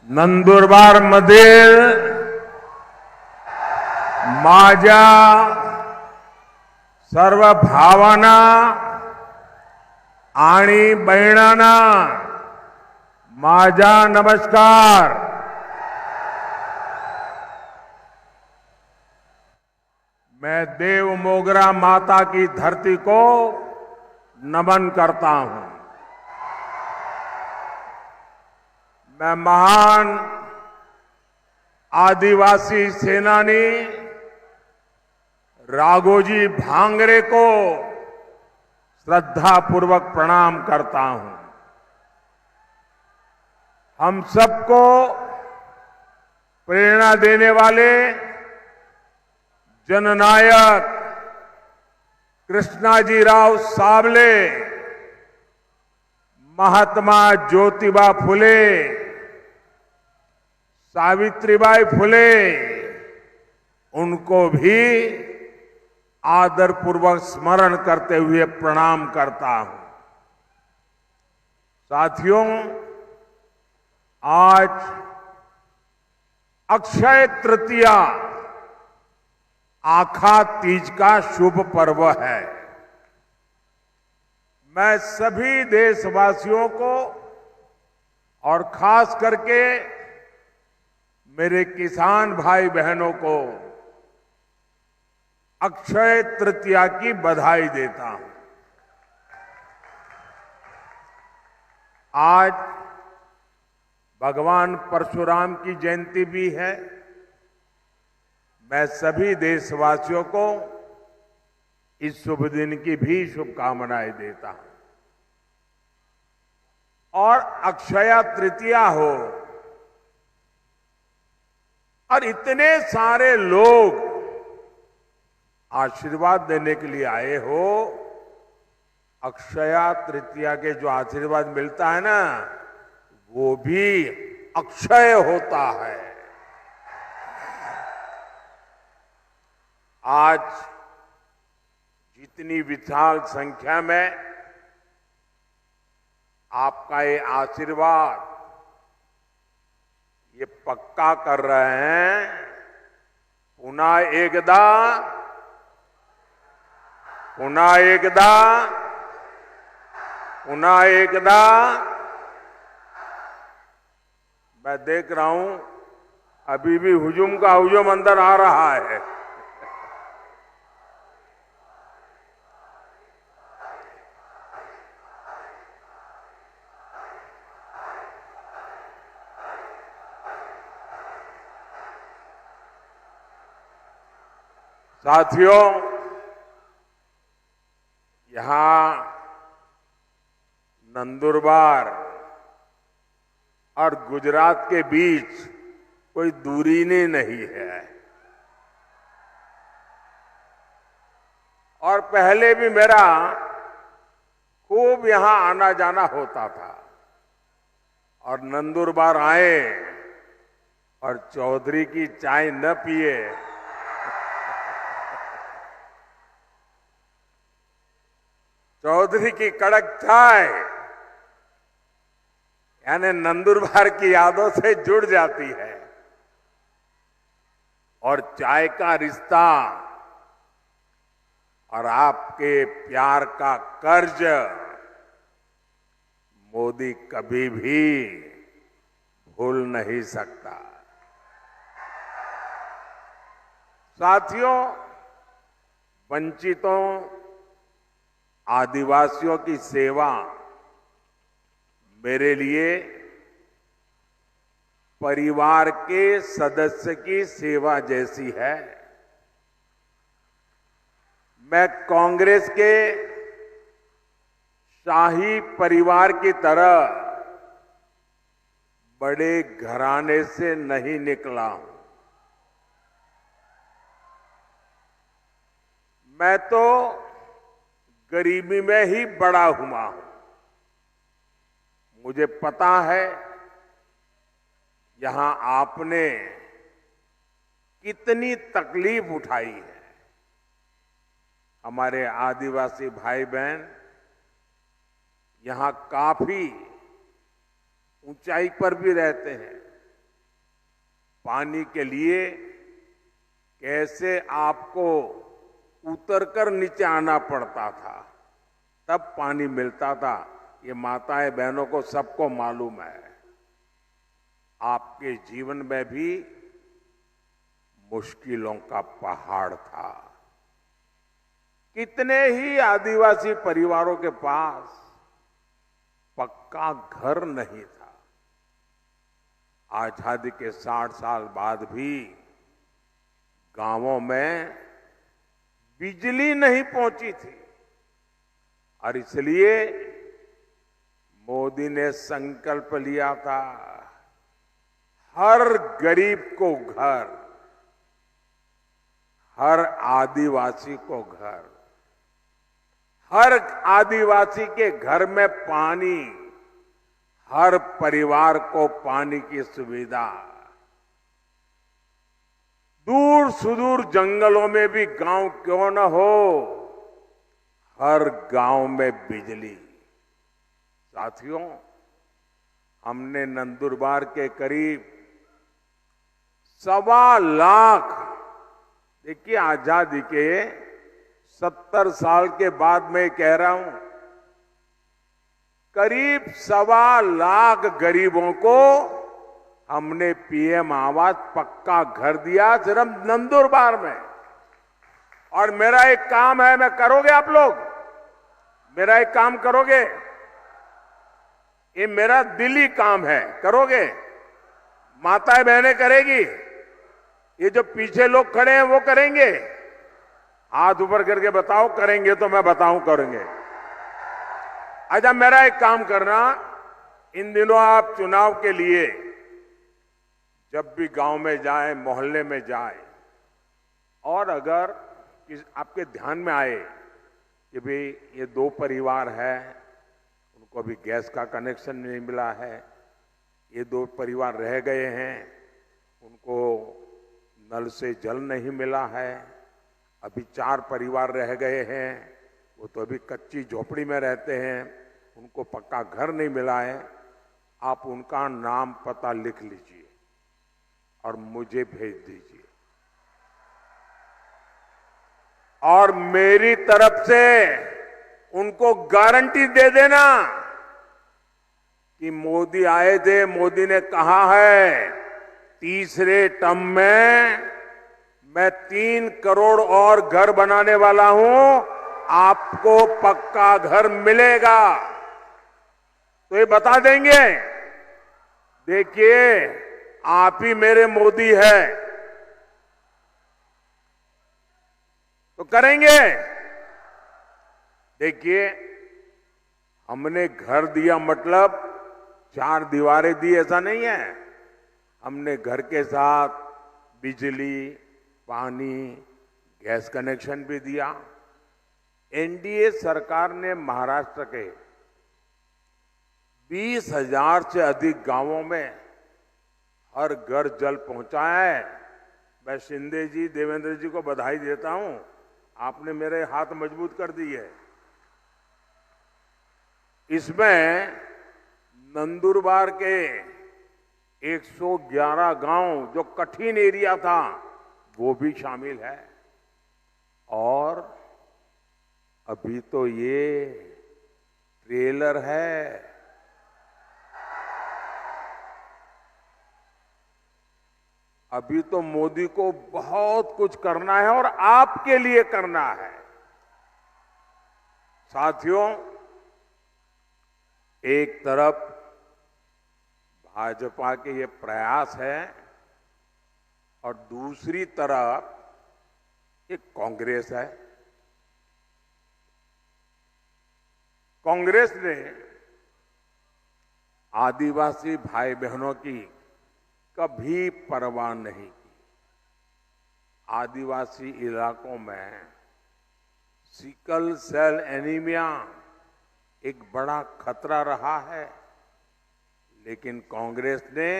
नंदुरबार मधील माझ्या सर्व भावांना आणि बहिणांना माझा नमस्कार। मैं देव मोगरा माता की धरती को नमन करता हूं। मैं महान आदिवासी सेनानी राघोजी भांगरे को श्रद्धापूर्वक प्रणाम करता हूं। हम सबको प्रेरणा देने वाले जननायक कृष्णाजीराव सावले, महात्मा ज्योतिबा फुले, सावित्रीबाई फुले, उनको भी आदरपूर्वक स्मरण करते हुए प्रणाम करता हूं। साथियों, आज अक्षय तृतीया आखा तीज का शुभ पर्व है। मैं सभी देशवासियों को और खास करके मेरे किसान भाई बहनों को अक्षय तृतीया की बधाई देता हूं। आज भगवान परशुराम की जयंती भी है। मैं सभी देशवासियों को इस शुभ दिन की भी शुभकामनाएं देता हूं। और अक्षय तृतीया हो और इतने सारे लोग आशीर्वाद देने के लिए आए हो। अक्षय तृतीया के जो आशीर्वाद मिलता है ना, वो भी अक्षय होता है। आज जितनी विशाल संख्या में आपका ये आशीर्वाद ये पक्का कर रहे हैं, पुनः एकदा पुनः एकदा पुनः एकदा। मैं देख रहा हूं अभी भी हुजूम का हुजूम अंदर आ रहा है। साथियों, यहां नंदुरबार और गुजरात के बीच कोई दूरी नहीं है। और पहले भी मेरा खूब यहां आना जाना होता था। और नंदुरबार आए और चौधरी की चाय न पिए चौधरी की कड़क चाय यानी नंदुरबार की यादों से जुड़ जाती है। और चाय का रिश्ता और आपके प्यार का कर्ज मोदी कभी भी भूल नहीं सकता। साथियों, वंचितों आदिवासियों की सेवा मेरे लिए परिवार के सदस्य की सेवा जैसी है। मैं कांग्रेस के शाही परिवार की तरह बड़े घराने से नहीं निकला हूं। मैं तो गरीबी में ही बड़ा हुआ हूं। मुझे पता है यहां आपने कितनी तकलीफ उठाई है। हमारे आदिवासी भाई बहन यहां काफी ऊंचाई पर भी रहते हैं। पानी के लिए कैसे आपको उतरकर नीचे आना पड़ता था, तब पानी मिलता था। ये माताएं बहनों को सबको मालूम है। आपके जीवन में भी मुश्किलों का पहाड़ था। कितने ही आदिवासी परिवारों के पास पक्का घर नहीं था। आजादी के 60 साल बाद भी गांवों में बिजली नहीं पहुंची थी, और इसलिए मोदी ने संकल्प लिया था, हर गरीब को घर, हर आदिवासी को घर, हर आदिवासी के घर में पानी, हर परिवार को पानी की सुविधा। दूर सुदूर जंगलों में भी गांव क्यों न हो, हर गांव में बिजली। साथियों, हमने नंदुरबार के करीब 1.25 लाख, देखिए आजादी के 70 साल के बाद मैं कह रहा हूं, करीब 1.25 लाख गरीबों को हमने पीएम आवास पक्का घर दिया सिर्फ नंदुरबार में। और मेरा एक काम है, मैं करोगे आप लोग? मेरा एक काम करोगे? ये मेरा दिली काम है, करोगे? माताएं बहनें करेगी? ये जो पीछे लोग खड़े हैं वो करेंगे? हाथ ऊपर करके बताओ, करेंगे तो मैं बताऊं करेंगे। अच्छा, मेरा एक काम करना, इन दिनों आप चुनाव के लिए जब भी गांव में जाए, मोहल्ले में जाए, और अगर आपके ध्यान में आए कि भाई ये 2 परिवार है, उनको अभी गैस का कनेक्शन नहीं मिला है, ये 2 परिवार रह गए हैं, उनको नल से जल नहीं मिला है, अभी 4 परिवार रह गए हैं, वो तो अभी कच्ची झोपड़ी में रहते हैं, उनको पक्का घर नहीं मिला है। आप उनका नाम पता लिख लीजिए और मुझे भेज दीजिए, और मेरी तरफ से उनको गारंटी दे देना कि मोदी आए थे, मोदी ने कहा है तीसरे टर्म में मैं 3 करोड़ और घर बनाने वाला हूं, आपको पक्का घर मिलेगा। तो ये बता देंगे, देखिए आप ही मेरे मोदी है, तो करेंगे। देखिए, हमने घर दिया मतलब 4 दीवारें दी ऐसा नहीं है। हमने घर के साथ बिजली, पानी, गैस कनेक्शन भी दिया। एनडीए सरकार ने महाराष्ट्र के 20,000 से अधिक गांवों में हर घर जल पहुंचाया है। मैं शिंदे जी, देवेंद्र जी को बधाई देता हूं, आपने मेरे हाथ मजबूत कर दी है। इसमें नंदुरबार के 111 गांव जो कठिन एरिया था वो भी शामिल है। और अभी तो ये ट्रेलर है, अभी तो मोदी को बहुत कुछ करना है और आपके लिए करना है। साथियों, एक तरफ भाजपा के ये प्रयास है और दूसरी तरफ एक कांग्रेस है। कांग्रेस ने आदिवासी भाई बहनों की कभी परवाह नहीं की। आदिवासी इलाकों में सिकल सेल एनीमिया एक बड़ा खतरा रहा है, लेकिन कांग्रेस ने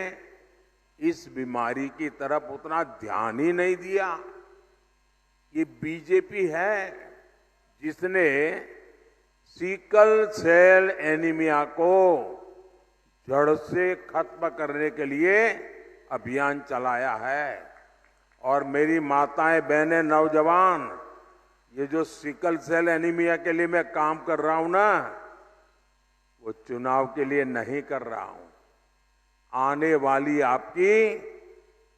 इस बीमारी की तरफ उतना ध्यान ही नहीं दिया। ये बीजेपी है जिसने सिकल सेल एनीमिया को जड़ से खत्म करने के लिए अभियान चलाया है। और मेरी माताएं, बहनें, नौजवान, ये जो सिकल सेल एनीमिया के लिए मैं काम कर रहा हूं ना, वो चुनाव के लिए नहीं कर रहा हूं। आने वाली आपकी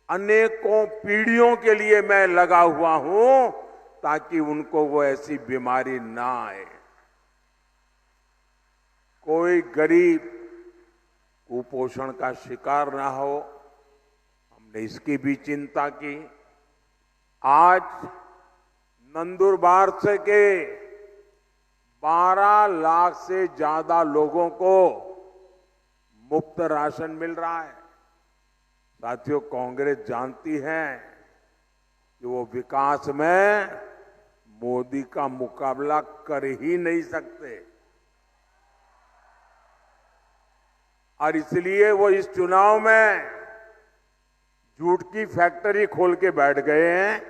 अनेकों पीढ़ियों के लिए मैं लगा हुआ हूं, ताकि उनको वो ऐसी बीमारी ना आए। कोई गरीब कुपोषण का शिकार ना हो, हमने इसकी भी चिंता की। आज नंदुरबार से के 12 लाख से ज्यादा लोगों को मुफ्त राशन मिल रहा है। साथियों, कांग्रेस जानती है कि वो विकास में मोदी का मुकाबला कर ही नहीं सकते, और इसलिए वो इस चुनाव में झूठ की फैक्ट्री खोल के बैठ गए हैं,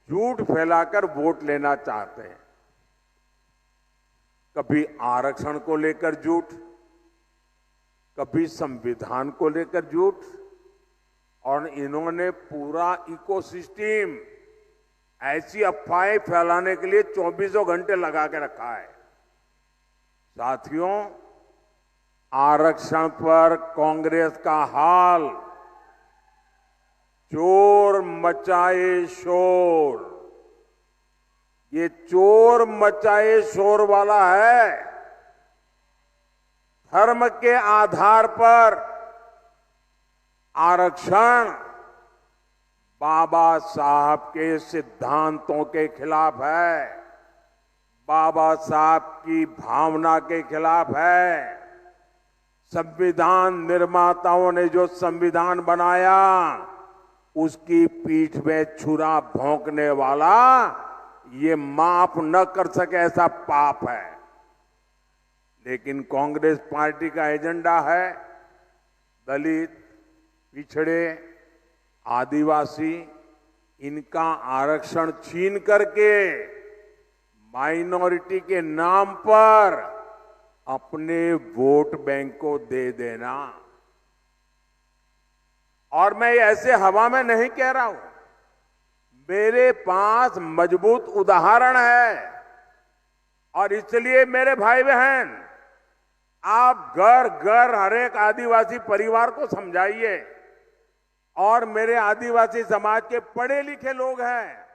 झूठ फैलाकर वोट लेना चाहते हैं। कभी आरक्षण को लेकर झूठ, कभी संविधान को लेकर झूठ, और इन्होंने पूरा इकोसिस्टम ऐसी अफवाहें फैलाने के लिए 24 घंटे लगा के रखा है। साथियों, आरक्षण पर कांग्रेस का हाल चोर मचाए शोर, ये चोर मचाए शोर वाला है। धर्म के आधार पर आरक्षण बाबा साहब के सिद्धांतों के खिलाफ है, बाबा साहब की भावना के खिलाफ है। संविधान निर्माताओं ने जो संविधान बनाया, उसकी पीठ में छुरा भोंकने वाला ये माफ न कर सके ऐसा पाप है। लेकिन कांग्रेस पार्टी का एजेंडा है दलित, पिछड़े, आदिवासी, इनका आरक्षण छीन करके माइनॉरिटी के नाम पर अपने वोट बैंक को दे देना। और मैं ऐसे हवा में नहीं कह रहा हूं, मेरे पास मजबूत उदाहरण है। और इसलिए मेरे भाई बहन, आप घर घर हर एक आदिवासी परिवार को समझाइए। और मेरे आदिवासी समाज के पढ़े लिखे लोग हैं,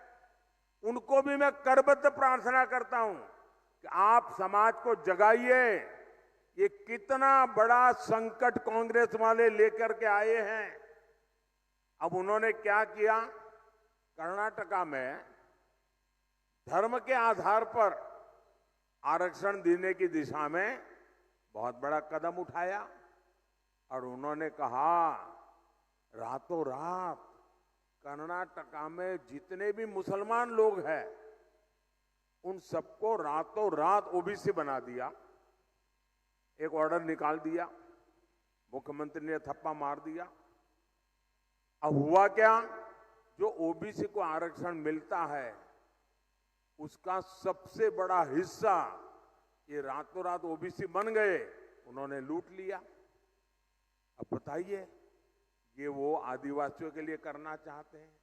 उनको भी मैं करबद्ध प्रार्थना करता हूं कि आप समाज को जगाइए। ये कितना बड़ा संकट कांग्रेस वाले लेकर के आए हैं। अब उन्होंने क्या किया, कर्नाटका में धर्म के आधार पर आरक्षण देने की दिशा में बहुत बड़ा कदम उठाया। और उन्होंने कहा, रातों रात कर्नाटका में जितने भी मुसलमान लोग हैं, उन सबको रातों रात ओबीसी बना दिया। एक ऑर्डर निकाल दिया, मुख्यमंत्री ने थप्पा मार दिया। अब हुआ क्या, जो ओबीसी को आरक्षण मिलता है, उसका सबसे बड़ा हिस्सा ये रातों रात ओबीसी बन गए, उन्होंने लूट लिया। अब बताइए, ये वो आदिवासियों के लिए करना चाहते हैं,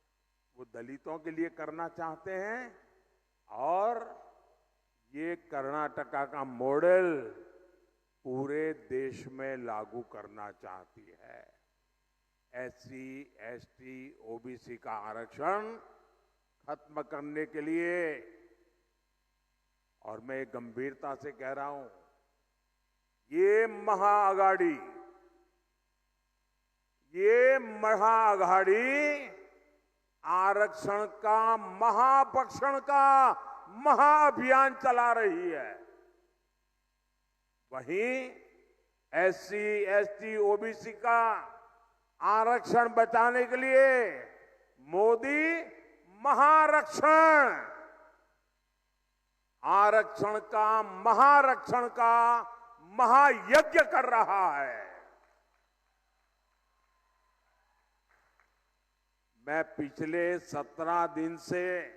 वो दलितों के लिए करना चाहते हैं, और ये कर्नाटका का मॉडल पूरे देश में लागू करना चाहती है। एससी, एसटी, ओबीसी का आरक्षण खत्म करने के लिए। और मैं गंभीरता से कह रहा हूं, ये महाअघाड़ी आरक्षण का महाभक्षण का महाअभियान चला रही है। वहीं एससी, एसटी, ओबीसी का आरक्षण बचाने के लिए मोदी आरक्षण का महायज्ञ कर रहा है। मैं पिछले 17 दिन से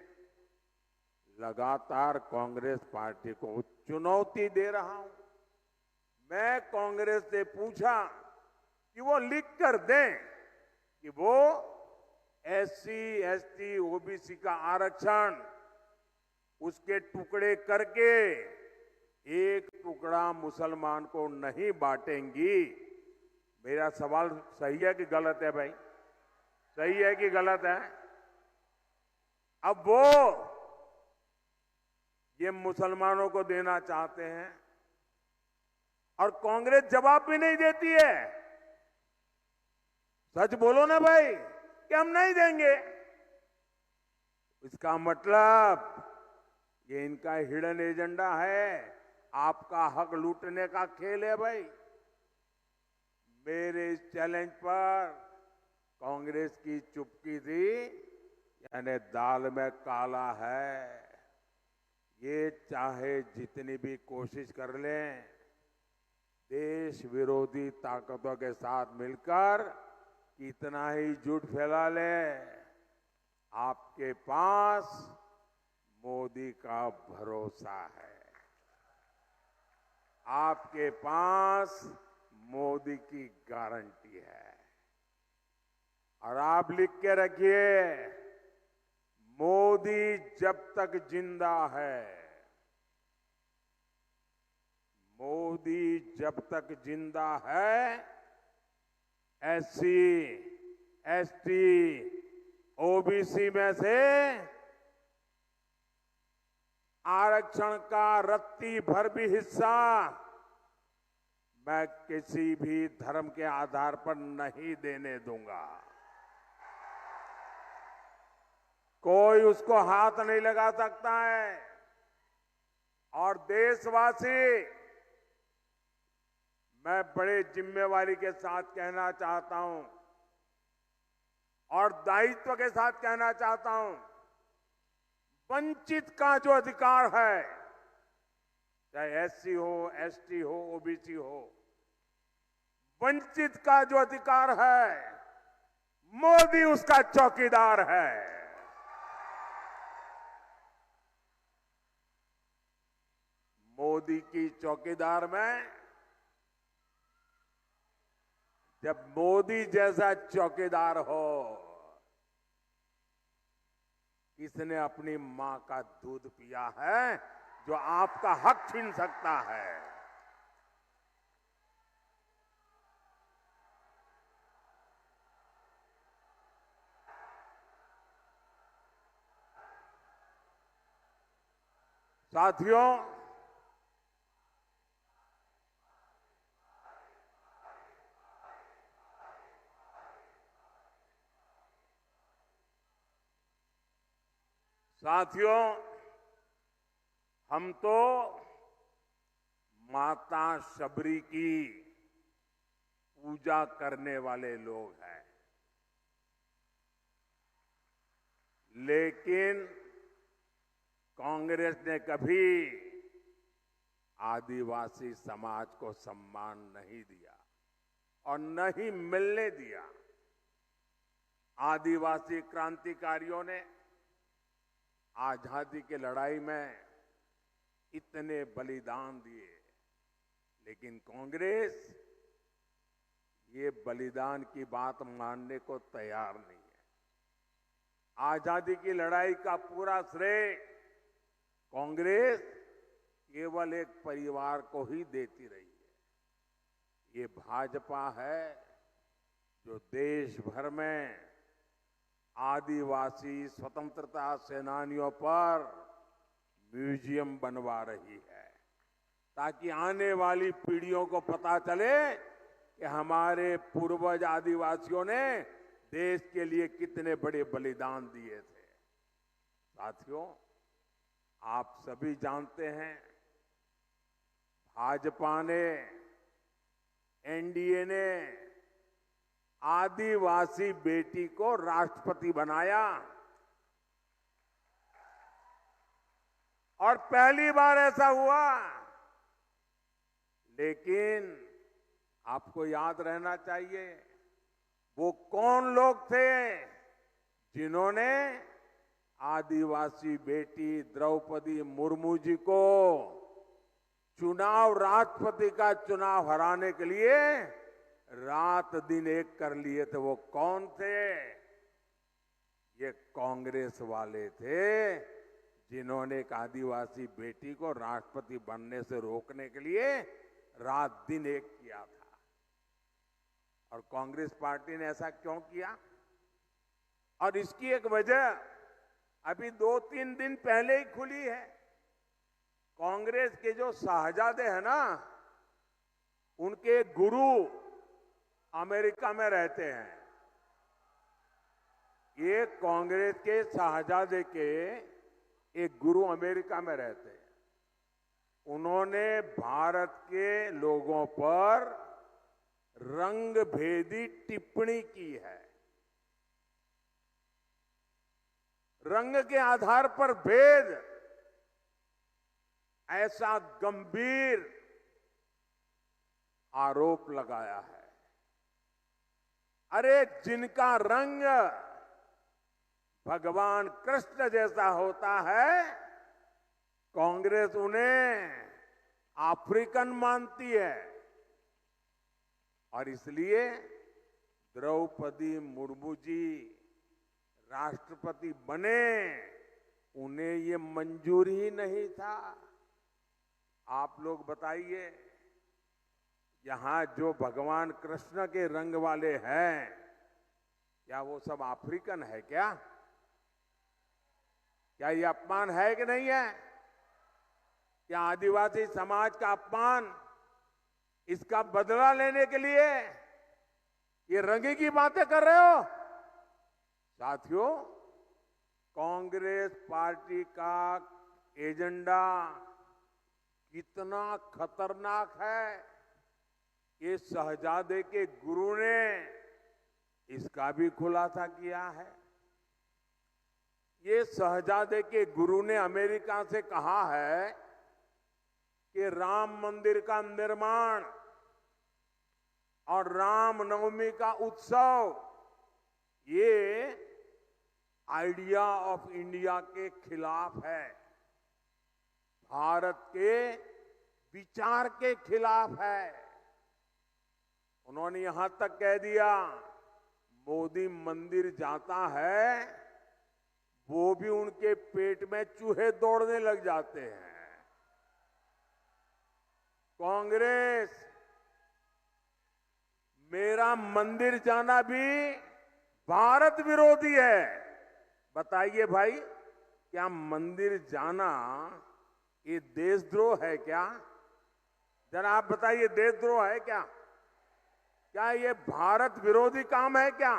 लगातार कांग्रेस पार्टी को चुनौती दे रहा हूं। मैं कांग्रेस से पूछा कि वो लिख कर दें कि वो एससी, एसटी, ओबीसी का आरक्षण उसके टुकड़े करके एक टुकड़ा मुसलमान को नहीं बांटेंगी। मेरा सवाल सही है कि गलत है भाई? सही है कि गलत है? अब वो ये मुसलमानों को देना चाहते हैं और कांग्रेस जवाब भी नहीं देती है। सच बोलो ना भाई कि हम नहीं देंगे। इसका मतलब ये इनका हिडन एजेंडा है, आपका हक लूटने का खेल है भाई। मेरे इस चैलेंज पर कांग्रेस की चुप्पी थी, यानी दाल में काला है। ये चाहे जितनी भी कोशिश कर लें, देश विरोधी ताकतों के साथ मिलकर कितना ही झूठ फैला ले, आपके पास मोदी का भरोसा है। आपके पास मोदी की गारंटी है। और आप लिख के रखिए, मोदी जब तक जिंदा है, मोदी जब तक जिंदा है, एससी, एसटी, ओबीसी में से आरक्षण का रत्ती भर भी हिस्सा मैं किसी भी धर्म के आधार पर नहीं देने दूंगा। कोई उसको हाथ नहीं लगा सकता है। और देशवासी, मैं बड़े जिम्मेवारी के साथ कहना चाहता हूं और दायित्व के साथ कहना चाहता हूं, वंचित का जो अधिकार है, चाहे एससी हो, एसटी हो, ओबीसी हो, वंचित का जो अधिकार है, मोदी उसका चौकीदार है। मोदी की चौकीदार में जब मोदी जैसा चौकीदार हो, किसने अपनी मां का दूध पिया है जो आपका हक छीन सकता है? साथियों, साथियों, हम तो माता शबरी की पूजा करने वाले लोग हैं, लेकिन कांग्रेस ने कभी आदिवासी समाज को सम्मान नहीं दिया और नहीं मिलने दिया। आदिवासी क्रांतिकारियों ने आजादी की लड़ाई में इतने बलिदान दिए, लेकिन कांग्रेस ये बलिदान की बात मानने को तैयार नहीं है। आजादी की लड़ाई का पूरा श्रेय कांग्रेस केवल एक परिवार को ही देती रही है। ये भाजपा है जो देश भर में आदिवासी स्वतंत्रता सेनानियों पर म्यूजियम बनवा रही है, ताकि आने वाली पीढ़ियों को पता चले कि हमारे पूर्वज आदिवासियों ने देश के लिए कितने बड़े बलिदान दिए थे। साथियों, आप सभी जानते हैं, भाजपा ने, एनडीए ने आदिवासी बेटी को राष्ट्रपति बनाया और पहली बार ऐसा हुआ। लेकिन आपको याद रहना चाहिए, वो कौन लोग थे जिन्होंने आदिवासी बेटी द्रौपदी मुर्मू जी को राष्ट्रपति का चुनाव हराने के लिए रात दिन एक कर लिए थे। वो कौन थे? ये कांग्रेस वाले थे, जिन्होंने एक आदिवासी बेटी को राष्ट्रपति बनने से रोकने के लिए रात दिन एक किया था। और कांग्रेस पार्टी ने ऐसा क्यों किया? और इसकी एक वजह अभी 2-3 दिन पहले ही खुली है। कांग्रेस के जो शाहजादे हैं ना, उनके गुरु अमेरिका में रहते हैं। ये कांग्रेस के शाहजादे के एक गुरु अमेरिका में रहते हैं। उन्होंने भारत के लोगों पर रंगभेदी टिप्पणी की है। रंग के आधार पर भेद, ऐसा गंभीर आरोप लगाया है। अरे जिनका रंग भगवान कृष्ण जैसा होता है, कांग्रेस उन्हें अफ्रीकन मानती है। और इसलिए द्रौपदी मुर्मू जी राष्ट्रपति बने, उन्हें ये मंजूर ही नहीं था। आप लोग बताइए, यहां जो भगवान कृष्ण के रंग वाले हैं, क्या वो सब अफ्रीकन है क्या? क्या ये अपमान है कि नहीं है? क्या आदिवासी समाज का अपमान, इसका बदला लेने के लिए ये रंगी की बातें कर रहे हो? साथियों, कांग्रेस पार्टी का एजेंडा कितना खतरनाक है, ये शहजादे के गुरु ने इसका भी खुलासा किया है। ये शहजादे के गुरु ने अमेरिका से कहा है कि राम मंदिर का निर्माण और रामनवमी का उत्सव ये आइडिया ऑफ इंडिया के खिलाफ है, भारत के विचार के खिलाफ है। उन्होंने यहां तक कह दिया, मोदी मंदिर जाता है, वो भी उनके पेट में चूहे दौड़ने लग जाते हैं। कांग्रेस, मेरा मंदिर जाना भी भारत विरोधी है। बताइए भाई, क्या मंदिर जाना ये देशद्रोह है क्या? जरा आप बताइए, देशद्रोह है क्या? क्या ये भारत विरोधी काम है क्या?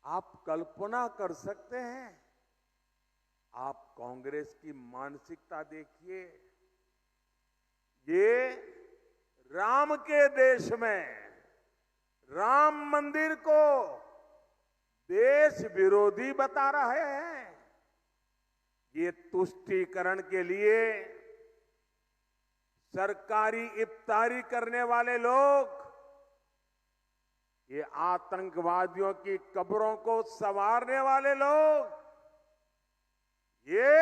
आप कल्पना कर सकते हैं? आप कांग्रेस की मानसिकता देखिए। ये राम के देश में राम मंदिर को देश विरोधी बता रहे हैं। ये तुष्टीकरण के लिए सरकारी इफ्तारी करने वाले लोग, ये आतंकवादियों की कब्रों को संवारने वाले लोग, ये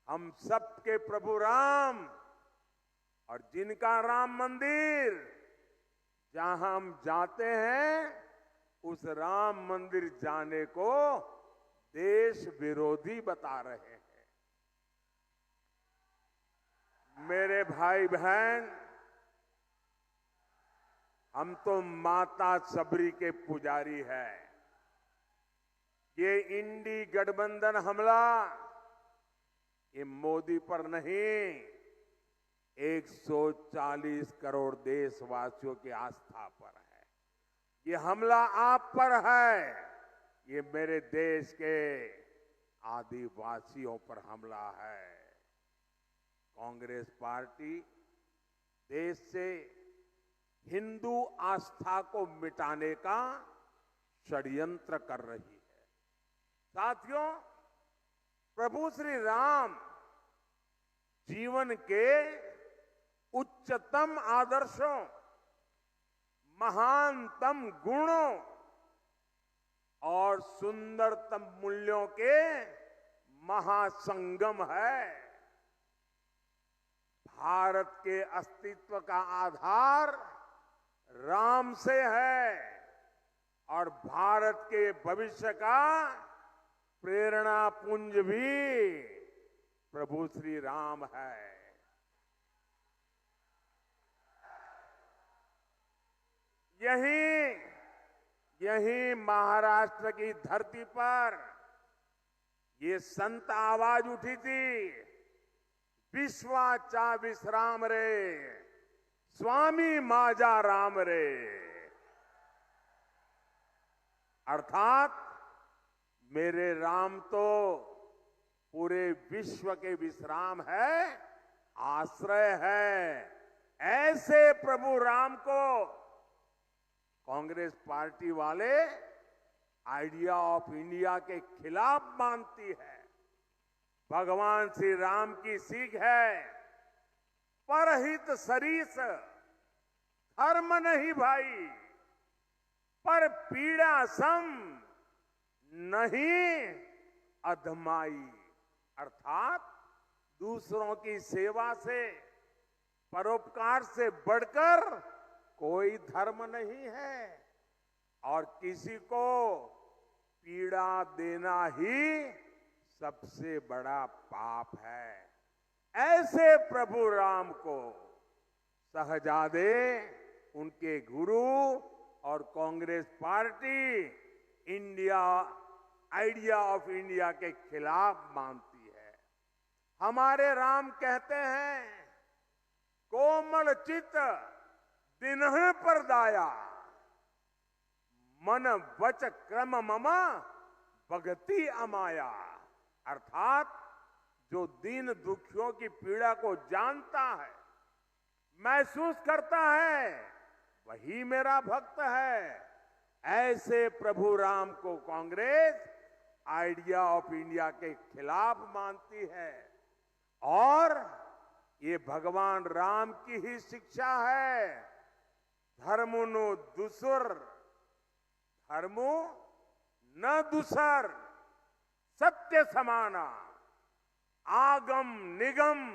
हम सबके प्रभु राम और जिनका राम मंदिर, जहां हम जाते हैं, उस राम मंदिर जाने को देश विरोधी बता रहे हैं। मेरे भाई बहन, हम तो माता सबरी के पुजारी हैं। ये इंडी गठबंधन हमला, ये मोदी पर नहीं, 140 करोड़ देशवासियों की आस्था पर है। ये हमला आप पर है, ये मेरे देश के आदिवासियों पर हमला है। कांग्रेस पार्टी देश से हिंदू आस्था को मिटाने का षड्यंत्र कर रही है। साथियों, प्रभु श्री राम जीवन के उच्चतम आदर्शों, महानतम गुणों और सुंदरतम मूल्यों के महासंगम है। भारत के अस्तित्व का आधार राम से है और भारत के भविष्य का प्रेरणा पुंज भी प्रभु श्री राम है। यही महाराष्ट्र की धरती पर ये संत आवाज उठी थी, विश्वाचा विश्राम रे, स्वामी माजा राम रे। अर्थात मेरे राम तो पूरे विश्व के विश्राम है, आश्रय है। ऐसे प्रभु राम को कांग्रेस पार्टी वाले आइडिया ऑफ इंडिया के खिलाफ मानती है। भगवान श्री राम की सीख है, परहित सरीस, धर्म नहीं भाई, पर पीड़ा सम नहीं अधमाई। अर्थात दूसरों की सेवा से, परोपकार से बढ़कर कोई धर्म नहीं है और किसी को पीड़ा देना ही सबसे बड़ा पाप है। ऐसे प्रभु राम को शहजादे, उनके गुरु और Congress party India idea of India के खिलाफ मानती है। हमारे राम कहते हैं, कोमल चित दिनह पर दाया, मन वच क्रम ममा भगति अमाया। अर्थात जो दीन दुखियों की पीड़ा को जानता है, महसूस करता है, वही मेरा भक्त है। ऐसे प्रभु राम को कांग्रेस आइडिया ऑफ इंडिया के खिलाफ मानती है और ये भगवान राम की ही शिक्षा है। धर्मनु दुसुर, धर्मो न दुसर, सत्य समाना, आगम निगम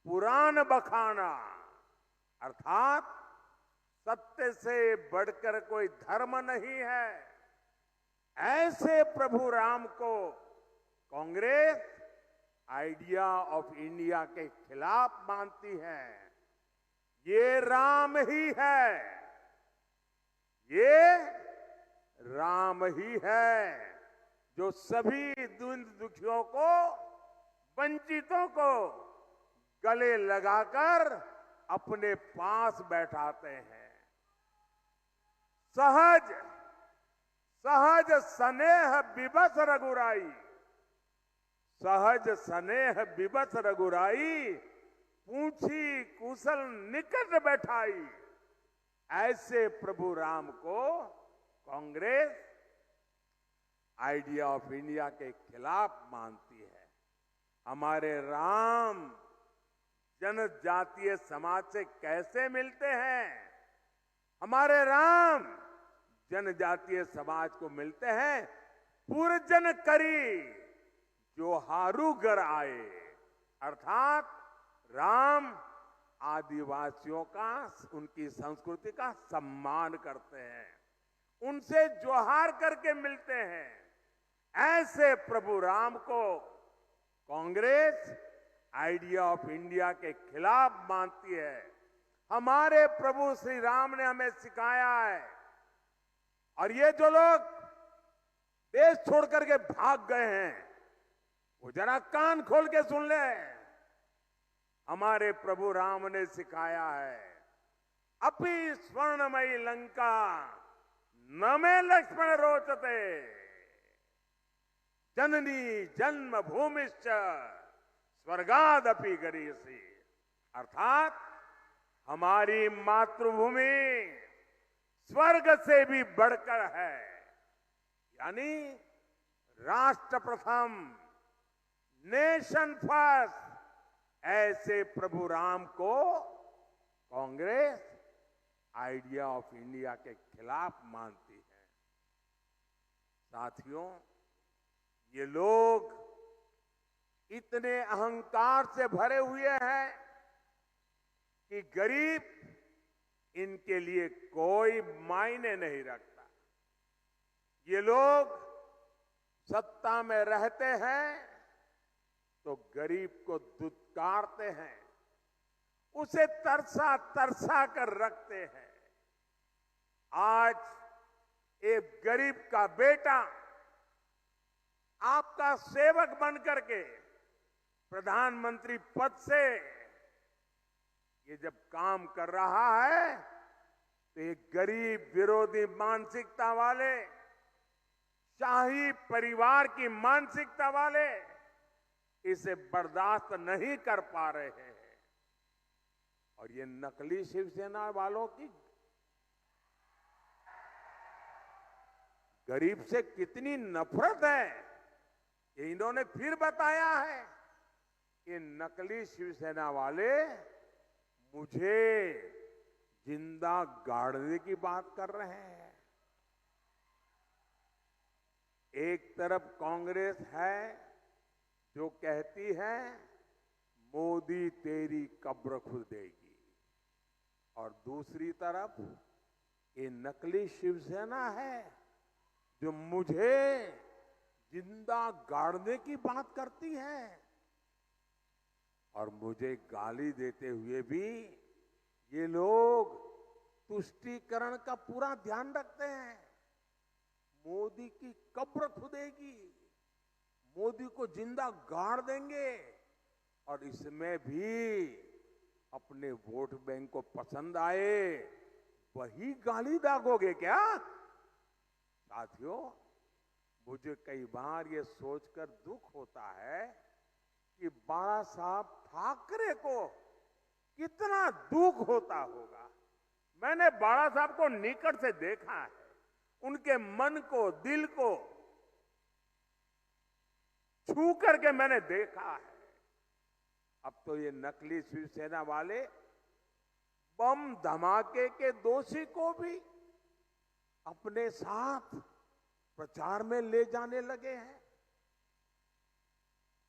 पुराण बखाना। अर्थात सत्य से बढ़कर कोई धर्म नहीं है। ऐसे प्रभु राम को कांग्रेस आइडिया ऑफ इंडिया के खिलाफ मानती है। ये राम ही है, ये राम ही है जो सभी दीन दुखियों को, वंचितों को गले लगाकर अपने पास बैठाते हैं। सहज सहज स्नेह विवश रघुराई, सहज स्नेह विवश रघुराई, पूछी कुशल निकट बैठाई। ऐसे प्रभु राम को कांग्रेस आइडिया ऑफ इंडिया के खिलाफ मानती है। हमारे राम जनजातीय समाज से कैसे मिलते हैं? हमारे राम जनजातीय समाज को मिलते हैं, पुरजन करी जो हारूगर आए। अर्थात राम आदिवासियों का, उनकी संस्कृति का सम्मान करते हैं, उनसे जोहार करके मिलते हैं। ऐसे प्रभु राम को कांग्रेस आइडिया ऑफ इंडिया के खिलाफ मानती है। हमारे प्रभु श्री राम ने हमें सिखाया है, और ये जो लोग देश छोड़ करके भाग गए हैं, वो जरा कान खोल के सुन ले। हमारे प्रभु राम ने सिखाया है, अपि स्वर्णमयी लंका न में लक्ष्मण रोचते, जननी जन्म भूमिश्च स्वर्गादपि गरीयसी। अर्थात हमारी मातृभूमि स्वर्ग से भी बढ़कर है, यानी राष्ट्र प्रथम, नेशन फर्स्ट। ऐसे प्रभु राम को कांग्रेस आइडिया ऑफ इंडिया के खिलाफ मानती है। साथियों, ये लोग इतने अहंकार से भरे हुए हैं कि गरीब इनके लिए कोई मायने नहीं रखता। ये लोग सत्ता में रहते हैं तो गरीब को दुत्कारते हैं, उसे तरसा तरसा कर रखते हैं। आज एक गरीब का बेटा आपका सेवक बनकर के प्रधानमंत्री पद से ये जब काम कर रहा है तो एक गरीब विरोधी मानसिकता वाले, शाही परिवार की मानसिकता वाले इसे बर्दाश्त नहीं कर पा रहे हैं। और ये नकली शिवसेना वालों की गरीब से कितनी नफरत है, ये इन्होंने फिर बताया है कि नकली शिवसेना वाले मुझे जिंदा गाड़ने की बात कर रहे हैं। एक तरफ कांग्रेस है जो कहती है मोदी तेरी कब्र खुदेगी, और दूसरी तरफ ये नकली शिवसेना है जो मुझे जिंदा गाड़ने की बात करती है। और मुझे गाली देते हुए भी ये लोग तुष्टीकरण का पूरा ध्यान रखते हैं। मोदी की कब्र खुदेगी, मोदी को जिंदा गाड़ देंगे, और इसमें भी अपने वोट बैंक को पसंद आए वही गाली दागोगे क्या? साथियों, मुझे कई बार ये सोचकर दुख होता है कि बाला साहब ठाकरे को कितना दुख होता होगा। मैंने बाला साहब को निकट से देखा है, उनके मन को, दिल को छू करके मैंने देखा है। अब तो ये नकली शिवसेना वाले बम धमाके के दोषी को भी अपने साथ प्रचार में ले जाने लगे हैं।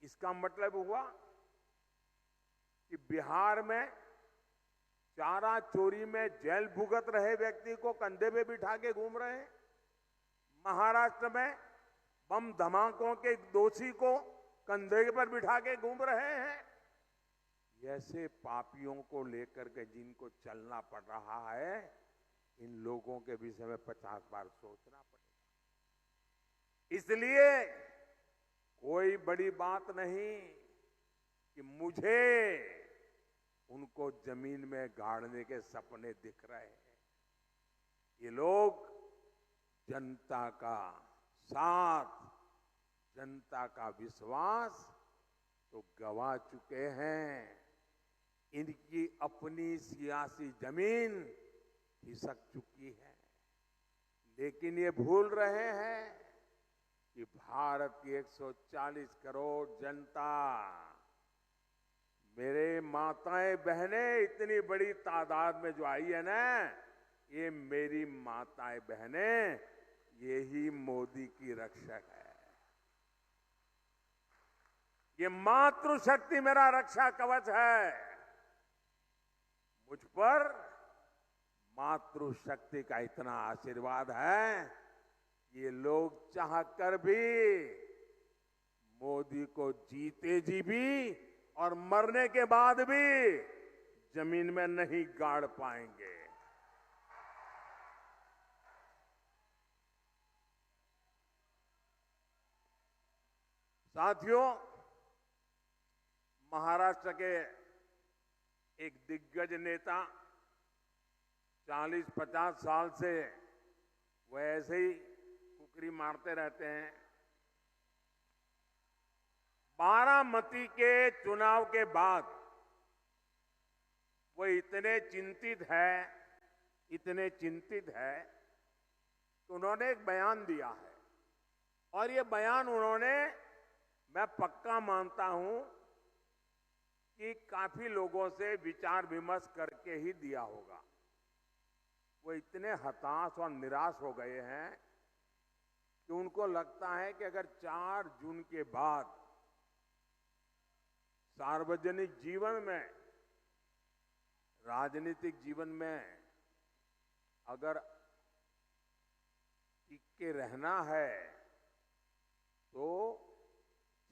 इसका मतलब हुआ कि बिहार में चारा चोरी में जेल भुगत रहे व्यक्ति को कंधे पे बिठा के घूम रहे हैं। महाराष्ट्र में बम धमाकों के दोषी को कंधे पर बिठा के घूम रहे हैं। ऐसे पापियों को लेकर के जिनको चलना पड़ रहा है, इन लोगों के विषय में 50 बार सोचना पड़ेगा। इसलिए कोई बड़ी बात नहीं कि मुझे उनको जमीन में गाड़ने के सपने दिख रहे हैं। ये लोग जनता का साथ, जनता का विश्वास तो गवा चुके हैं। इनकी अपनी सियासी जमीन खिसक चुकी है। लेकिन ये भूल रहे हैं कि भारत की 140 करोड़ जनता, मेरे माताएं बहनें इतनी बड़ी तादाद में जो आई है ना, ये मेरी माताएं बहनें, यही मोदी की रक्षक है। ये मातृशक्ति मेरा रक्षा कवच है। मुझ पर मातृशक्ति का इतना आशीर्वाद है, ये लोग चाहकर भी मोदी को जीते जी भी और मरने के बाद भी जमीन में नहीं गाड़ पाएंगे। साथियों, महाराष्ट्र के एक दिग्गज नेता 40-50 साल से वो ऐसे ही कुकरी मारते रहते हैं। बारामती के चुनाव के बाद वो इतने चिंतित है कि उन्होंने एक बयान दिया है, और ये बयान उन्होंने, मैं पक्का मानता हूं कि काफी लोगों से विचार विमर्श करके ही दिया होगा। वो इतने हताश और निराश हो गए हैं कि उनको लगता है कि अगर 4 जून के बाद सार्वजनिक जीवन में, राजनीतिक जीवन में अगर टिक के रहना है तो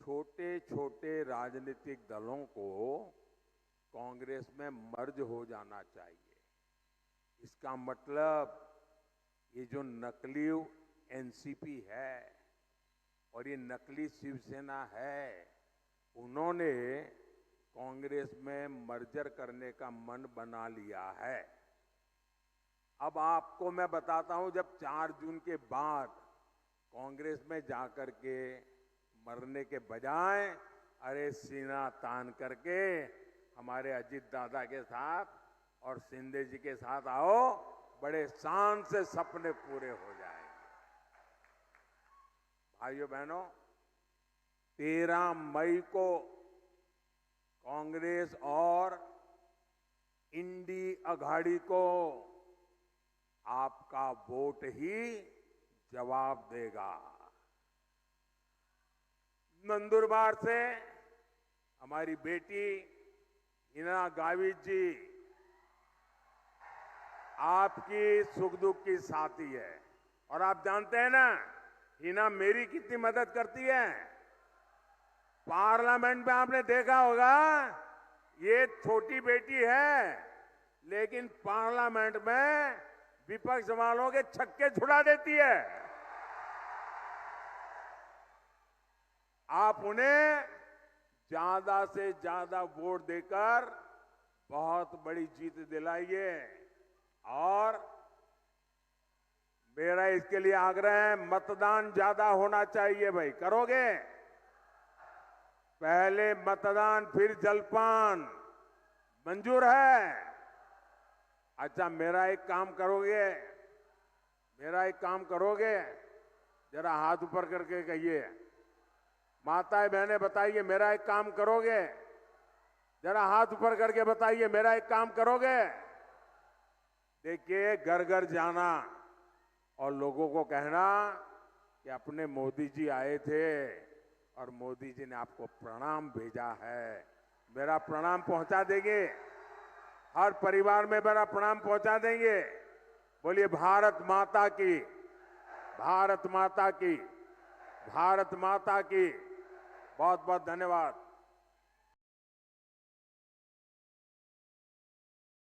छोटे छोटे राजनीतिक दलों को कांग्रेस में मर्ज हो जाना चाहिए। इसका मतलब ये जो नकली एनसीपी है और ये नकली शिवसेना है, उन्होंने कांग्रेस में मर्जर करने का मन बना लिया है। अब आपको मैं बताता हूं, जब 4 जून के बाद कांग्रेस में जाकर के मरने के बजाय अरे सीना तान करके हमारे अजीत दादा के साथ और शिंदे जी के साथ आओ, बड़े शान से सपने पूरे हो जाएंगे। भाइयों बहनों, 13 मई को कांग्रेस और इंडी अघाड़ी को आपका वोट ही जवाब देगा। नंदुरबार से हमारी बेटी हिना गावित जी आपकी सुख दुख की साथी है, और आप जानते हैं ना हिना मेरी कितनी मदद करती है। पार्लियामेंट में आपने देखा होगा, ये छोटी बेटी है लेकिन पार्लियामेंट में विपक्ष वालों के छक्के छुड़ा देती है। आप उन्हें ज्यादा से ज्यादा वोट देकर बहुत बड़ी जीत दिलाइए। और मेरा इसके लिए आग्रह है, मतदान ज्यादा होना चाहिए। भाई करोगे? पहले मतदान फिर जलपान, मंजूर है? अच्छा, मेरा एक काम करोगे? जरा हाथ ऊपर करके कहिए। माताएं बहनें बताइए, मेरा एक काम करोगे? जरा हाथ ऊपर करके बताइए, मेरा एक काम करोगे? देखिए, घर घर जाना और लोगों को कहना कि अपने मोदी जी आए थे और मोदी जी ने आपको प्रणाम भेजा है। मेरा प्रणाम पहुंचा देंगे? हर परिवार में मेरा प्रणाम पहुंचा देंगे? बोलिए भारत माता की, भारत माता की, भारत माता की। बहुत बहुत धन्यवाद।